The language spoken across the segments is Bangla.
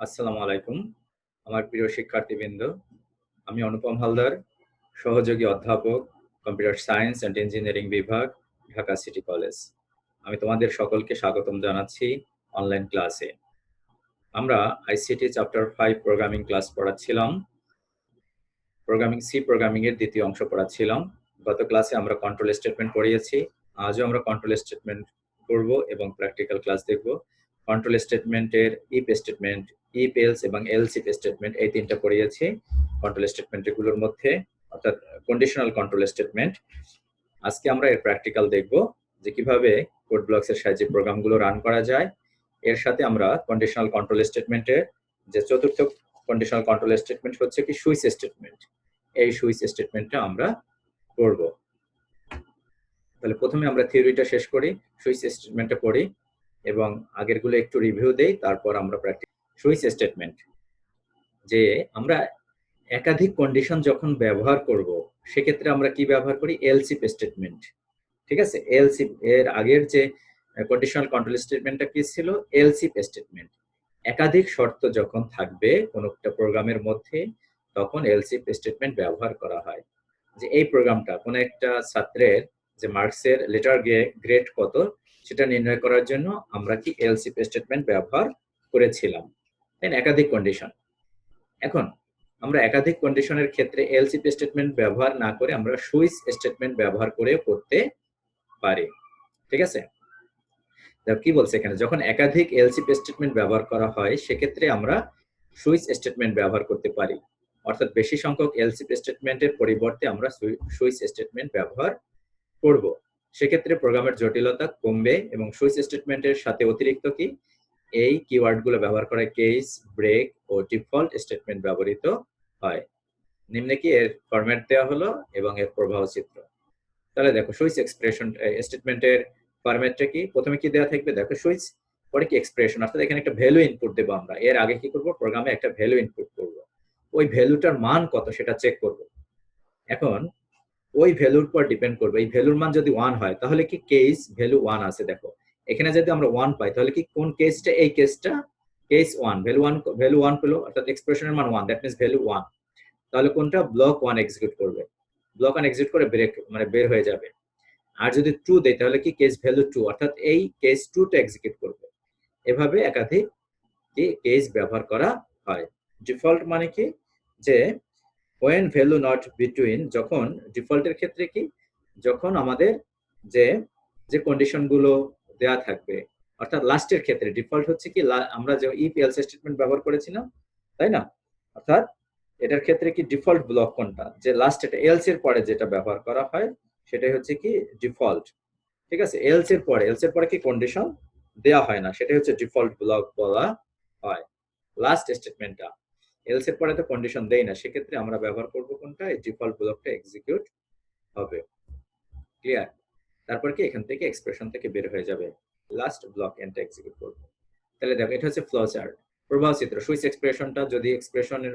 আসসালামু আলাইকুম। আমার প্রিয় শিক্ষার্থীবৃন্দ, আমি অনুপম হালদার, সহযোগী অধ্যাপক, কম্পিউটার সায়েন্স অ্যান্ড ইঞ্জিনিয়ারিং বিভাগ, ঢাকা সিটি কলেজ। আমি তোমাদের সকলকে স্বাগতম জানাচ্ছি অনলাইন ক্লাসে। আমরা আইসিটি চ্যাপ্টার 5 প্রোগ্রামিং ক্লাস পড়াচ্ছিলাম। সি প্রোগ্রামিং এর দ্বিতীয় অংশ পড়াচ্ছিলাম। গত ক্লাসে আমরা কন্ট্রোল স্টেটমেন্ট পড়িয়েছি। আজও আমরা কন্ট্রোল স্টেটমেন্ট পড়ব এবং প্র্যাকটিক্যাল ক্লাস দেখব। কন্ট্রোল স্টেটমেন্টের ইফ স্টেটমেন্ট, ইফ এলস এবং এলস ইফ স্টেটমেন্ট এই তিনটা পড়িয়েছি কন্ট্রোল স্টেটমেন্টগুলোর মধ্যে, অর্থাৎ কন্ডিশনাল কন্ট্রোল স্টেটমেন্ট। আজকে আমরা এর প্র্যাকটিক্যাল দেখব যে কিভাবে কোড ব্লকস এর সাহায্যে প্রোগ্রামগুলো রান করা যায়। এর সাথে আমরা কন্ডিশনাল কন্ট্রোল স্টেটমেন্টের যে চতুর্থ কন্ডিশনাল কন্ট্রোল স্টেটমেন্ট হচ্ছে কি সুইচ স্টেটমেন্ট, এই সুইচ স্টেটমেন্টটা আমরা পড়ব। তাহলে প্রথমে আমরা থিওরিটা শেষ করি, সুইচ স্টেটমেন্টটা পড়ি এবং আগেরগুলো একটু রিভিউ দেই, তারপর আমরা সুইচ স্টেটমেন্ট যে আমরা একাধিক কন্ডিশন যখন ব্যবহার করব সেক্ষেত্রে আমরা কি ব্যবহার করি, এলস ইফ স্টেটমেন্ট। ঠিক আছে, এলস ইফ এর আগের যে কন্ডিশনাল কন্ট্রোল স্টেটমেন্টটা কি ছিল, এলস ইফ স্টেটমেন্ট। একাধিক শর্ত যখন থাকবে কোনো একটা প্রোগ্রামের মধ্যে তখন এলস ইফ স্টেটমেন্ট ব্যবহার করা হয়। যে এই প্রোগ্রামটা কোনো একটা ছাত্রের যে মার্কসের লেটার গ্রেড কত সেটা নির্ণয় করার জন্য আমরা কি এলস ইফ স্টেটমেন্ট ব্যবহার করেছিলাম, তাই না? একাধিক কন্ডিশন। এখন আমরা একাধিক কন্ডিশনের ক্ষেত্রে এলস ইফ স্টেটমেন্ট ব্যবহার না করে আমরা সুইচ স্টেটমেন্ট ব্যবহার করে করতে পারি। ঠিক আছে, কি বলছে এখানে, যখন একাধিক এলস ইফ স্টেটমেন্ট ব্যবহার করা হয় সেক্ষেত্রে আমরা সুইচ স্টেটমেন্ট ব্যবহার করতে পারি, অর্থাৎ বেশি সংখ্যক এলস ইফ স্টেটমেন্টের পরিবর্তে আমরা সুইচ স্টেটমেন্ট ব্যবহার করব। সেক্ষেত্রে প্রোগ্রামের জটিলতা কমবে এবং সুইচ স্টেটমেন্টের সাথে অতিরিক্ত কি এই কিওয়ার্ডগুলো ব্যবহার করে কেস, ব্রেক ও ডিফল্ট স্টেটমেন্ট ব্যবহৃত হয়। নিম্নে কি এর ফরম্যাট দেওয়া হলো এবং এর প্রবাহ চিত্র। তাহলে দেখো সুইচ এক্সপ্রেশন স্টেটমেন্টের ফরম্যাটটা কি, প্রথমে কি দেওয়া থাকবে, দেখো সুইচ, পরে কি এক্সপ্রেশন, অর্থাৎ এখানে একটা ভ্যালু ইনপুট দেবো আমরা। এর আগে কি করব, প্রোগ্রামে একটা ভ্যালু ইনপুট করব, ওই ভ্যালুটার মান কত সেটা চেক করব। এখন ওই ভ্যালুর পর ডিপেন্ড করবে, এই ভ্যালুর মান যদি 1 হয় তাহলে কি কেস ভ্যালু 1 আছে, দেখো এখানে যদি আমরা 1 পাই তাহলে কি কোন কেসটা, এই কেসটা কেস 1, ভ্যালু 1 পেলো, অর্থাৎ এক্সপ্রেশনের মান 1, দ্যাট মিন্স ভ্যালু 1। তাহলে কোনটা, ব্লক 1 এক্সিকিউট করবে, ব্লক 1 এক্সিকিউট করে ব্রেক মানে বের হয়ে যাবে। আর যদি ট্রু দেয় তাহলে কি কেস ভ্যালু 2, অর্থাৎ এই কেস 2 টা এক্সিকিউট করবে। এভাবে একাধিক কি কেস ব্যবহার করা হয়। ডিফল্ট মানে কি, যে when value not between, যখন ডিফল্টের ক্ষেত্রে কি, যখন আমাদের যে যে কন্ডিশন গুলো দেয়া থাকবে, অর্থাৎ লাস্টের ক্ষেত্রে ডিফল্ট হচ্ছে কি, আমরা যে ইফ এলস স্টেটমেন্ট ব্যবহার করেছিলাম, তাই না? অর্থাৎ এটার ক্ষেত্রে কি ডিফল্ট ব্লক কোনটা, যে লাস্ট এটা এলস এর পরে যেটা ব্যবহার করা হয় সেটাই হচ্ছে কি ডিফল্ট। ঠিক আছে, এলস এর পরে কি কন্ডিশন দেয়া হয় না, সেটাই হচ্ছে ডিফল্ট ব্লক বলা হয়। লাস্ট স্টেটমেন্টটা এলস এর পরে তো কন্ডিশন দেই না, সেক্ষেত্রে আমরা ব্যবহার করব কোনটা, এই ডিফল্ট ব্লকটা এক্সিকিউট হবে। ক্লিয়ার? তারপর কি এখান থেকে এক্সপ্রেশন থেকে বের হয়ে যাবে, লাস্ট ব্লক এন্ড এক্সিকিউট করব। তাহলে দেখো এটা হচ্ছে ফ্লো চার্ট, প্রবাহ চিত্র। সুইচ এক্সপ্রেশনটা যদি এক্সপ্রেশনের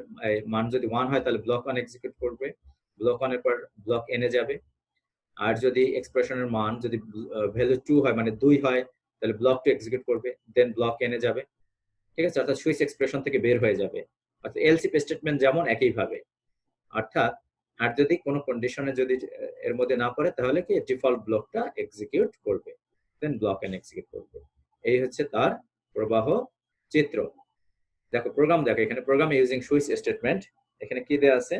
মান যদি 1 হয় তাহলে ব্লক 1 এক্সিকিউট করবে, ব্লক 1 এর পর ব্লক n এ যাবে। আর যদি এক্সপ্রেশনের মান যদি ভ্যালু 2 হয় মানে 2 হয় তাহলে ব্লক 2 এক্সিকিউট করবে, দেন ব্লক n এ যাবে। ঠিক আছে, অর্থাৎ সুইচ এক্সপ্রেশন থেকে বের হয়ে যাবে। অর্থাৎ এলস ইফ স্টেটমেন্ট যেমন একই ভাবে, অর্থাৎ আর যদি কোনো কন্ডিশনে যদি এর মধ্যে না পড়ে তাহলে কি ডিফল্ট ব্লকটা এক্সিকিউট করবে, দেন ব্লক এন এক্সিকিউট করবে। এই হচ্ছে তার প্রবাহ চিত্র। দেখো প্রোগ্রাম, দেখো এখানে প্রোগ্রাম ইউজিং সুইচ স্টেটমেন্ট, এখানে কি দেয়া আছে,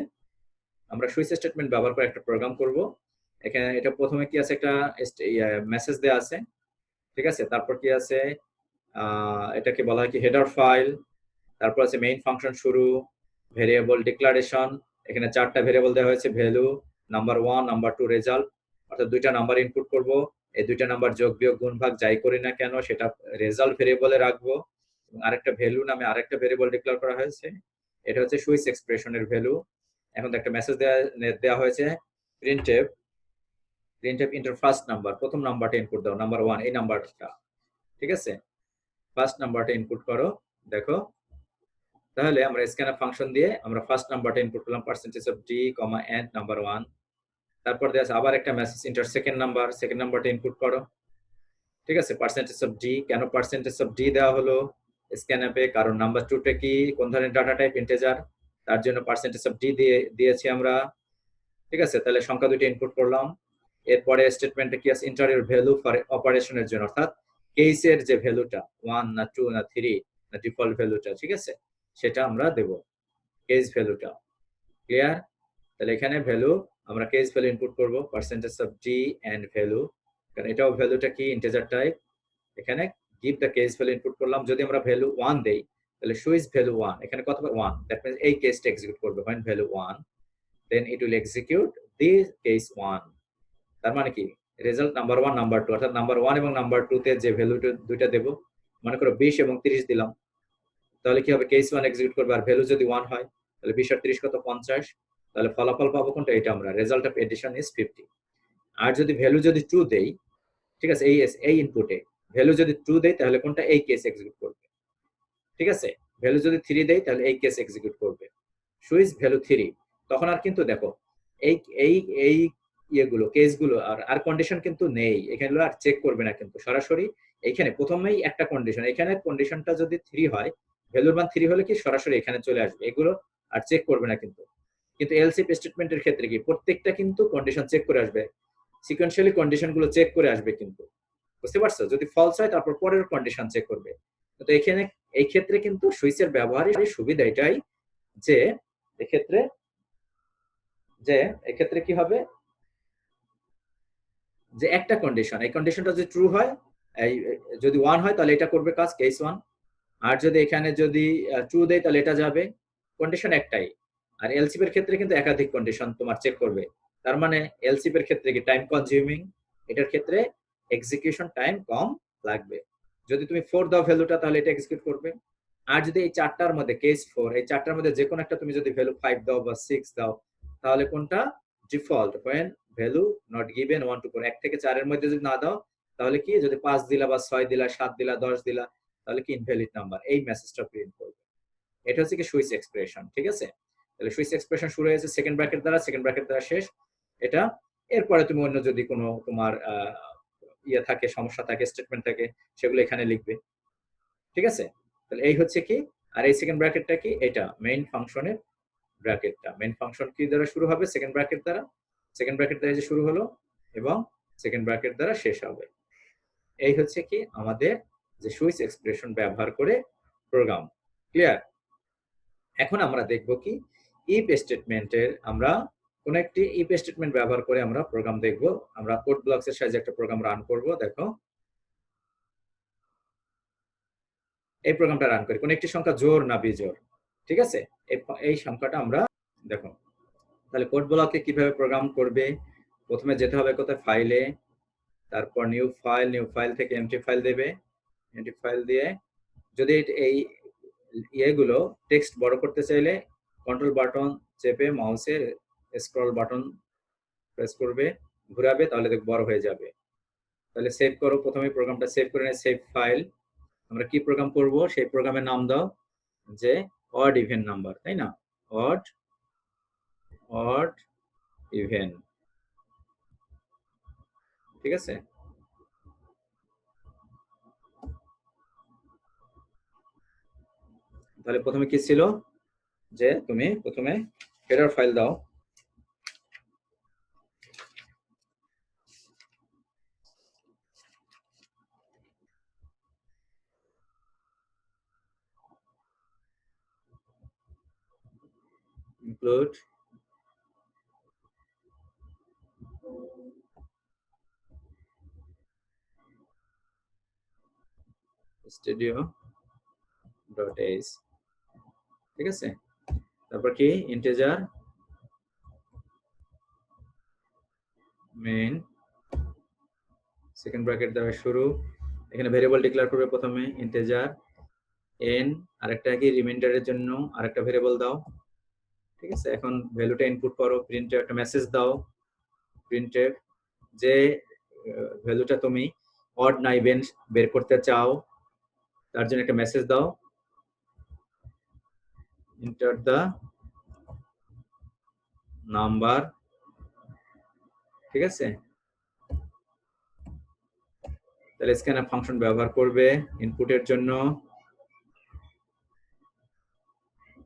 আমরা সুইচ স্টেটমেন্ট ব্যবহার করে একটা প্রোগ্রাম করব। এখানে এটা প্রথমে কি আছে, একটা মেসেজ দেয়া আছে। ঠিক আছে, তারপর কি আছে, এটাকে বলা হয় কি হেডার ফাইল, তারপর আছে মেইন ফাংশন শুরু, ভেরিয়েবল ডিক্লারেশন। এখানে 4টা ভেরিয়েবল দেওয়া হয়েছে, ভ্যালু, নাম্বার 1, নাম্বার 2, রেজাল্ট, অর্থাৎ 2টা নাম্বার ইনপুট করব। এই 2টা নাম্বার যোগ বিয়োগ গুণ ভাগ যাই করি না কেন সেটা রেজাল্ট ভেরিয়েবলে রাখবো। আরেকটা ভ্যালু নামে আরেকটা ভেরিয়েবল ডিক্লেয়ার করা হয়েছে, এটা হচ্ছে সুইচ এক্সপ্রেশনের ভ্যালু। এখন একটা মেসেজ দেওয়া হয়েছে, প্রিন্টএফ ইন্টার ফার্স্ট নাম্বার, প্রথম নাম্বারটা ইনপুট দাও, নাম্বার 1 এই নাম্বারটা। ঠিক আছে, ফার্স্ট নাম্বারটা ইনপুট করো। দেখো তাহলে আমরা স্ক্যানআপ ফাংশন দিয়ে আমরা ফার্স্ট নাম্বারটা ইনপুট করলাম, percentage of D, and number 1। তারপর দেয়া আছে আবার একটা মেসেজ, ইন্টার সেকেন্ড নাম্বারটা ইনপুট করো। ঠিক আছে, পার্সেন্টেজ অফ ডি, কেন পার্সেন্টেজ অফ ডি দেওয়া হলো, স্ক্যানআপে, কারণ নাম্বার 2টা কি কোন ধরনের ডাটা টাইপ, ইন্টিজার, তার জন্য %d দিয়েছি আমরা। ঠিক আছে, তাহলে সংখ্যা দুটো ইনপুট করলাম। এরপরে স্টেটমেন্টে কি আছে, এন্টার ইউর ভ্যালু ফর অপারেশনের জন্য, অর্থাৎ কেসের যে ভ্যালুটা 1 না 2 না 3 না ডিফল্ট ভ্যালুটা, ঠিক আছে, সেটা আমরা দেব, কেস ভ্যালুটা। ক্লিয়ার? তাহলে এখানে ভ্যালু আমরা কেস ভ্যালু ইনপুট করব, %d এন্ড ভ্যালু, কারণ এটাও ভ্যালুটা কি ইন্টিজার টাইপ। এখানে give the case value input করলাম। যদি আমরা ভ্যালু 1 দেই তাহলে সুইচ ভ্যালু 1, এখানে কত 1, দ্যাট মিন্স এই কেসটা এক্সিকিউট করবে when value 1, then it will execute the case 1। তার মানে কি রেজাল্ট নাম্বার 1 নাম্বার 2, অর্থাৎ নাম্বার 1 এবং নাম্বার 2 তে যে ভ্যালু দুইটা দেব, মনে করো 20 এবং 30 দিলাম, তাহলে কি হবে, কেস 1 এক্সিকিউট করবে। আর ভ্যালু যদি 1 হয় তাহলে 20 আর 30 কত, 50, তাহলে ফলাফল পাবো কোনটা, এটা আমরা রেজাল্ট অফ এডিশন ইজ 50। আর যদি ভ্যালু যদি 2 দেই, ঠিক আছে, এই ইনপুটে ভ্যালু যদি 2 দেই তাহলে কোনটা, এই কেস এক্সিকিউট করবে। ঠিক আছে, ভ্যালু যদি 3 দেই তাহলে এই কেস এক্সিকিউট করবে, সুইচ ভ্যালু 3। তখন আর কিন্তু দেখো এই এই এই ইয়েগুলো কেসগুলো আর কন্ডিশন কিন্তু নেই, এখানে আর চেক করবে না কিন্তু, সরাসরি এইখানে প্রথমেই একটা কন্ডিশন, এখানে কন্ডিশনটা যদি 3 হয়, ভ্যালুর মান 3 হলে কি সরাসরি এখানে চলে আসবে, এগুলো আর চেক করবে না কিন্তু। কিন্তু এলসি স্টেটমেন্টের ক্ষেত্রে কি প্রত্যেকটা কিন্তু কন্ডিশন চেক করে আসবে, সিকোয়েন্সিয়ালি কন্ডিশনগুলো চেক করে আসবে কিন্তু, বুঝতে পারছো? যদি ফলস হয় তারপর পরের কন্ডিশন চেক করবে। তো এখানে এই ক্ষেত্রে কিন্তু সুইচের ব্যবহারের সুবিধা এটাই যে এক্ষেত্রে কি হবে, যে একটা কন্ডিশন, এই কন্ডিশনটা যদি ট্রু হয়, যদি 1 হয় তাহলে এটা করবে কাজ, কেস 1। আর যদি এখানে যদি ট্রু দেয় তাহলে এটা যাবে, কন্ডিশন একটাই। আর এলসিপি এর ক্ষেত্রে কিন্তু একাধিক কন্ডিশন তোমার চেক করবে, তার মানে এলসিপি এর ক্ষেত্রে কি টাইম কনজিউমিং, এটার ক্ষেত্রে এক্সিকিউশন টাইম কম লাগবে। যদি তুমি 4 দাও ভ্যালুটা তাহলে এটা এক্সিকিউট করবে। আর যদি এই চারটার মধ্যে কেস 4, এই চারটার মধ্যে যে কোনো একটা তুমি যদি ভ্যালু 5 দাও বা 6 দাও, তাহলে কোনটা default, when value not given 1 to 4, 1 থেকে 4 এর মধ্যে যদি না দাও তাহলে কি, যদি 5 দিলা বা 6 দিলা, 7 দিলা, 10 দিলা, তাহলে কি ইনভ্যালিড নাম্বার, এই মেসেজটা প্রিন্ট করবে। এটা হচ্ছে কি সুইচ এক্সপ্রেশন। ঠিক আছে, তাহলে সুইচ এক্সপ্রেশন শুরু হয়েছে সেকেন্ড ব্র্যাকেট দ্বারা, সেকেন্ড ব্র্যাকেট দ্বারা শেষ এটা। এরপরে তুমি অন্য যদি কোনো তোমার ইয়ে থাকে, সমস্যা থাকে, স্টেটমেন্ট থাকে, সেগুলো এখানে লিখবে। ঠিক আছে, তাহলে এই হচ্ছে কি, আর এই সেকেন্ড ব্র্যাকেটটা কি, এটা মেইন ফাংশনের ব্র্যাকেটটা, মেইন ফাংশন কি দ্বারা শুরু হবে, সেকেন্ড ব্র্যাকেট দ্বারা, সেকেন্ড ব্র্যাকেট দ্বারা যে শুরু হলো এবং সেকেন্ড ব্র্যাকেট দ্বারা শেষ হবে। এই হচ্ছে কি আমাদের যে সুইচ এক্সপ্রেশন ব্যবহার করে প্রোগ্রাম। ক্লিয়ার? এখন আমরা দেখব কি ইফ স্টেটমেন্টের, আমরা কোন একটি ইফ স্টেটমেন্ট ব্যবহার করে আমরা প্রোগ্রাম দেখব। আমরা কোড ব্লকস এর সাহায্যে একটা প্রোগ্রাম রান করব। দেখো এই প্রোগ্রামটা রান করি, কোন একটি সংখ্যা জোড় না বিজোড়। ঠিক আছে, এই সংখ্যাটা আমরা দেখো। তাহলে কোড ব্লকে কিভাবে প্রোগ্রাম করবে, প্রথমে যেতে হবে কোথায়, ফাইলে, তারপর নিউ ফাইল থেকে এমটি ফাইল দেবে, এমটি ফাইল দিয়ে যদি এই ইয়েগুলো টেক্সট বড় করতে চাইলে কন্ট্রোল বাটন চেপে মাউসের স্ক্রল বাটন প্রেস করবে, ঘোরাবে, তাহলে দেখ বড় হয়ে যাবে। তাহলে সেভ করো, প্রথমে প্রোগ্রামটা সেভ করে নে, সেভ ফাইল। আমরা কি প্রোগ্রাম করব, সেই প্রোগ্রামের নাম দাও যে অড ইভেন নাম্বার, তাই না, অড ইভেন। ঠিক আছে, তাহলে প্রথমে কি ছিল, যে তুমি প্রথমে হেডার ফাইল দাও, include studio.h। ঠিক আছে, তারপর কি ইন্টিজার মেইন, সেকেন্ড ব্র্যাকেট দ্বারা শুরু, এখানে ভেরিয়েবল ডিক্লেয়ার করবে প্রথমে ইন্টিজার n, আরেকটা কি রিমাইন্ডারের জন্য আরেকটা ভেরিয়েবল দাও। ঠিক আছে, এখন ভ্যালুটা ইনপুট করো, প্রিন্টে একটা মেসেজ দাও, প্রিন্টে যে ভ্যালুটা তুমি অড না ইভেন বের করতে চাও তার জন্য একটা মেসেজ দাও, এন্টার দা নাম্বার। ঠিক আছে, তাহলে স্ক্যানআপ ফাংশন ব্যবহার করবে ইনপুটের জন্য,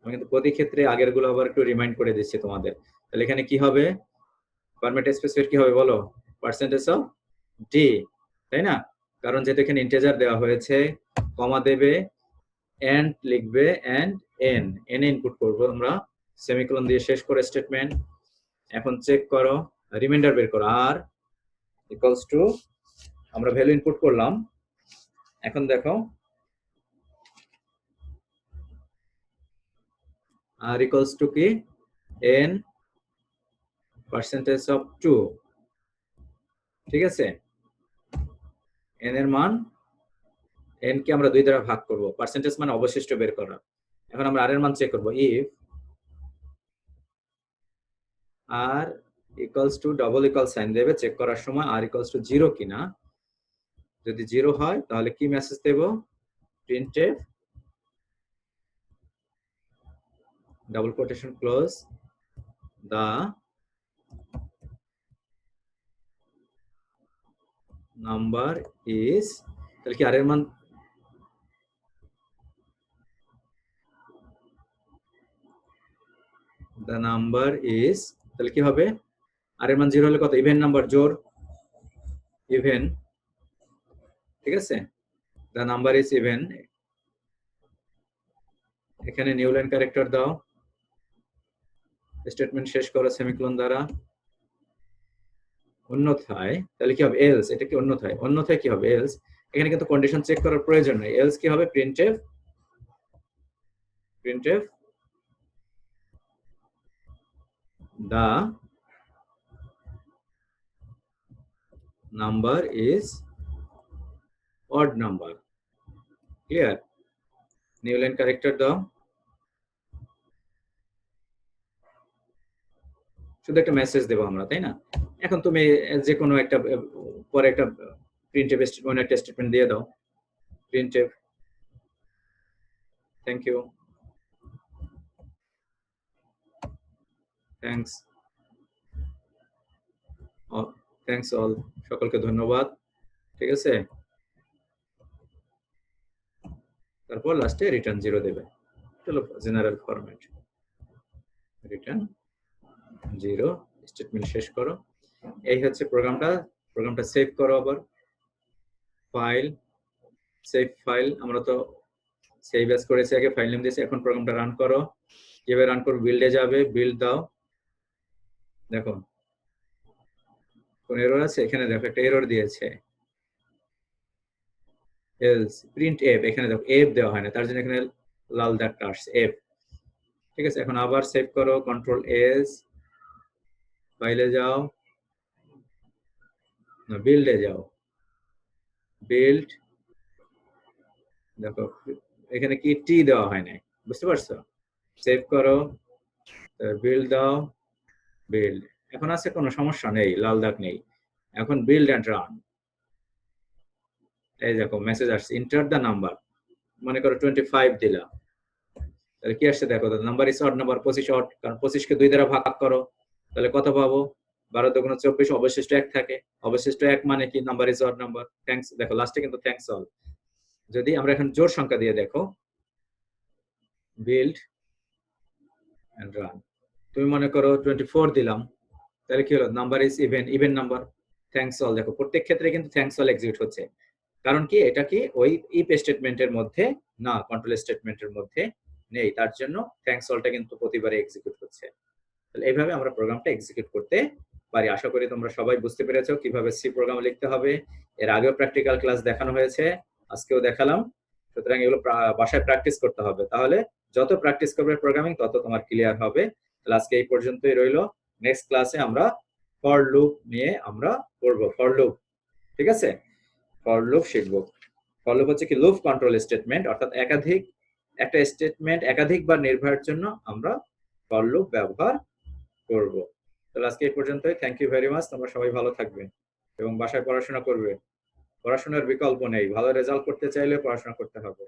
আমি কিন্তু প্রতি ক্ষেত্রে আগের গুলো আবার একটু রিমাইন্ড করে দিচ্ছি তোমাদের। তাহলে এখানে কি হবে, ফরম্যাট স্পেসিফায়ার কি হবে বলো, পার্সেন্টেজ অফ ডি, তাই না? কারণ যেহেতু এখানে ইন্টিজার দেওয়া হয়েছে, কমা দেবে, এন্ড লিখবে, এন্ড এন এন ইনপুট করবো আমরা, সেমিকোলন দিয়ে শেষ করে স্টেটমেন্ট। এখন চেক করো, রিমাইন্ডার বের করো, আর ইকুয়ালস টু, আমরা ভ্যালু ইনপুট করলাম। এখন দেখো আর ইকুয়ালস টু কি, এন পার্সেন্টেজ অফ 2, ঠিক আছে? এন এর মান, এন কে আমরা 2 দ্বারা ভাগ করব, পার্সেন্টেজ মানে অবশিষ্ট বের করা। এখন আমরা আর এর মান চেক করব, if R equals to double equal sign দেবে চেক করার সময়, আর ইকুয়ালস টু 0 কিনা। যদি 0 হয় তাহলে কি মেসেজ দেব, printf double quotation close the number is, তাহলে কি আর এর মান, the number is, তাহলে কি হবে, আর এর মান 0 হলে কত, ইভেন নাম্বার, জোর, ইভেন, ঠিক আছে? the number is even, এখানে নিউ লাইন ক্যারেক্টার দাও, স্টেটমেন্ট শেষ করো সেমিকোলন দ্বারা, অন্যথায় তাহলে কি হবে, এলস, এটা কি অন্যথায়, অন্যথায় কি হবে, এলস, এখানে কিন্তু কন্ডিশন চেক করার প্রয়োজন নেই, এলস কি হবে, printf the number is odd number, clear? New line character দাও, শুধু একটা মেসেজ দেবো আমরা, তাই না? এখন তুমি যে কোনো একটা পরে একটা প্রিন্টএফ স্টেটমেন্ট, একটা স্টেটমেন্ট দিয়ে দাও, printf, thank you, thanks, thanks all, সকলকে ধন্যবাদ, ঠিক আছে? তারপর লাস্টে রিটার্ন 0 দেবে, চলো জেনারেল ফরম্যাট, রিটার্ন 0, স্টেটমেন্ট শেষ করো। এই হচ্ছে প্রোগ্রামটা সেভ করো, আবার ফাইল, সেভ ফাইল, আমরা তো সেভ অ্যাজ করেছি আগে, ফাইল নেম দিয়েছি, এখন প্রোগ্রামটা রান করো। কিভাবে রান করো, বিল্ডে যাবে, বিল্ড দাও, দেখো কোন এরর আছে, এখানে দেখো একটা এরর দিয়েছে, এলস প্রিন্ট এফ, এখানে দেখো এফ দেওয়া হয় না, তার জন্য এখানে লাল দাগটা আসছে, এফ, ঠিক আছে? এখন আবার সেভ করো, কন্ট্রোল এস, ফাইলে যাও, না বিল্ডে যাও, বিল্ড, দেখো এখানে কি টি দেওয়া হয় নাই, বুঝতে পারছো? সেভ করো, বিল্ড দাও, বিল্ড, এখন আছে কোনো সমস্যা নেই, লাল দাগ নেই। এখন বিল্ড এন্ড রান, এই দেখো মেসেজ আসছে, এন্টার দা নাম্বার, মনে করো 25 দিলাম, তাহলে কি আসছে দেখো, number is odd number, 25 odd, কারণ 25 কে 2 দ্বারা ভাগ করো, তাহলে কত পাবো, 12 দুগুণ 24, অবশিষ্ট 1 থাকে, অবশিষ্ট 1 মানে কি, number is odd number, thanks, দেখো লাস্টে কিন্তু থ্যাঙ্কস অল। যদি আমরা এখন জোড় সংখ্যা দিয়ে দেখো, বিল্ড এন্ড রান, তুমি মনে করো 24 দিলাম, তাহলে কি হলো, number is even number, thanks all, দেখো প্রত্যেক ক্ষেত্রে কিন্তু থ্যাঙ্কস অল এক্সিকিউট হচ্ছে, কারণ কি এটা কি ওই ইফ স্টেটমেন্টের মধ্যে না, কন্ট্রোল স্টেটমেন্টের মধ্যে নেই, তার জন্য থ্যাঙ্কস অলটা কিন্তু প্রতিবারে এক্সিকিউট হচ্ছে। তাহলে এইভাবে আমরা প্রোগ্রামটা এক্সিকিউট করতে পারি। আশা করি তোমরা সবাই বুঝতে পেরেছো কিভাবে সি প্রোগ্রাম লিখতে হবে। এর আগেও প্র্যাকটিক্যাল ক্লাস দেখানো হয়েছে, আজকেও দেখালাম, সুতরাং এগুলো বাসায় প্র্যাকটিস করতে হবে, তাহলে যত প্র্যাকটিস করবে প্রোগ্রামিং তত তোমার ক্লিয়ার হবে। তাহলে আজকে এই পর্যন্তই রইলো, নেক্সট ক্লাসে আমরা ফর লুপ নিয়ে আমরা পড়ব, ফর লুপ, ঠিক আছে? ফর লুপ শিখবো। ফর লুপ হচ্ছে কি, লুপ কন্ট্রোল স্টেটমেন্ট, অর্থাৎ একটা স্টেটমেন্ট একাধিকবার নির্বাহের জন্য আমরা ফর লুপ ব্যবহার করব। তাহলে আজকে এই পর্যন্তই, থ্যাংক ইউ ভেরি মাচ, তোমরা সবাই ভালো থাকবে এবং বাসায় পড়াশোনা করবে, পড়াশোনার বিকল্প নেই, ভালো রেজাল্ট করতে চাইলে পড়াশোনা করতে হবে।